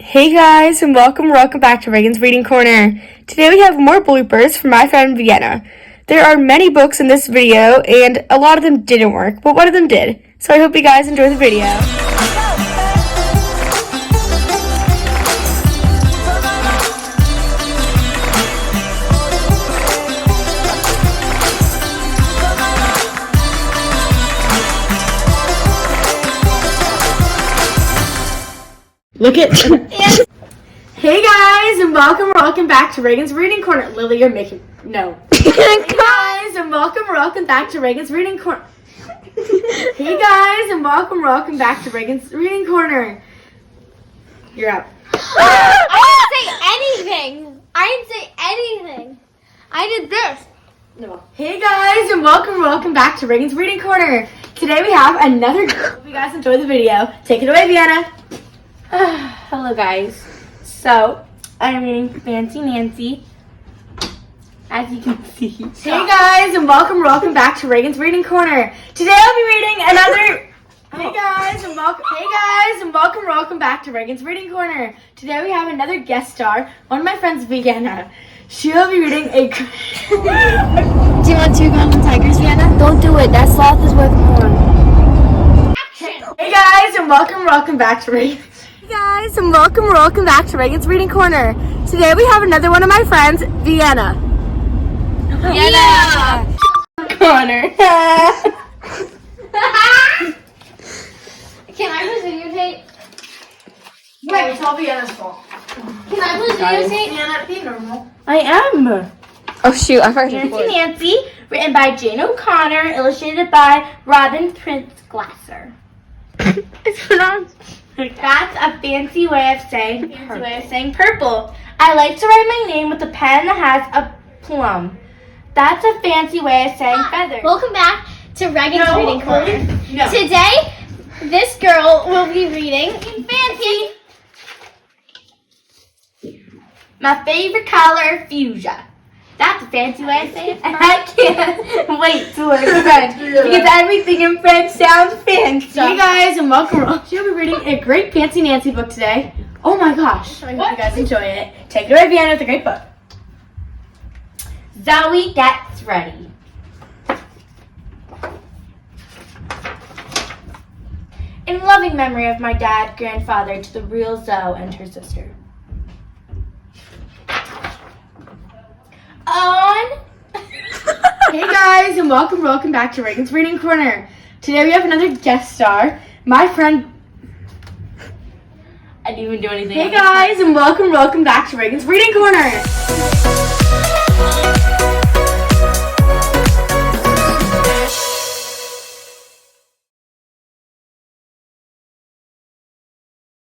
Hey guys, and welcome back to Reagan's Reading Corner. Today we have more bloopers from my friend Vienna. There are many books in this video, and a lot of them didn't work, but one of them did. So I hope you guys enjoy the video. Look at Hey guys, and welcome back to Reagan's Reading Corner. Lily, you're making no. Hey guys, and welcome back to Reagan's Reading Corner. Hey guys, and welcome back to Reagan's Reading Corner. You're up. I didn't say anything. I did this. No. Hey guys, and welcome back to Reagan's Reading Corner. Today we have another. Hope you guys enjoy the video. Take it away, Vienna. Hello guys, so I'm reading Fancy Nancy, as you can see. Hey guys, and welcome back to Reagan's Reading Corner. Today I'll be reading another. Hey guys, and welcome back to Reagan's Reading Corner. Today we have another guest star, one of my friends, Vienna. She'll be reading a. Do you want two golden tigers, Vienna? Don't do it. That sloth is worth more. Hey guys, and welcome back to Reagan's. Hey guys, and welcome back to Reagan's Reading Corner. Today we have another one of my friends, Vienna. Corner. Can I please videotape? Wait, it's all Vienna's fault. Can I please videotape? Vienna, be normal. I am. Oh shoot, I forgot Fancy Nancy, written by Jane O'Connor, illustrated by Robin Prince Glasser. It's pronounced. That's a fancy way of saying purple. I like to write my name with a pen that has a plum. That's a fancy way of saying feather. Welcome back to Reagan's Reading Corner. No. Today, this girl will be reading Fancy. My favorite color, fuchsia. That's a fancy way of saying it. I can't wait to learn French because everything in French sounds fancy. Hey guys, and welcome. She'll be reading a great Fancy Nancy book today. Oh my gosh, I hope you guys enjoy it. Take it away, Vienna, with a great book. Zoe gets ready. In loving memory of my dad, grandfather, to the real Zoe and her sister. Hey guys, and welcome back to Reagan's Reading Corner. Today we have another guest star, my friend. I didn't even do anything. Hey guys, and welcome back to Reagan's Reading Corner.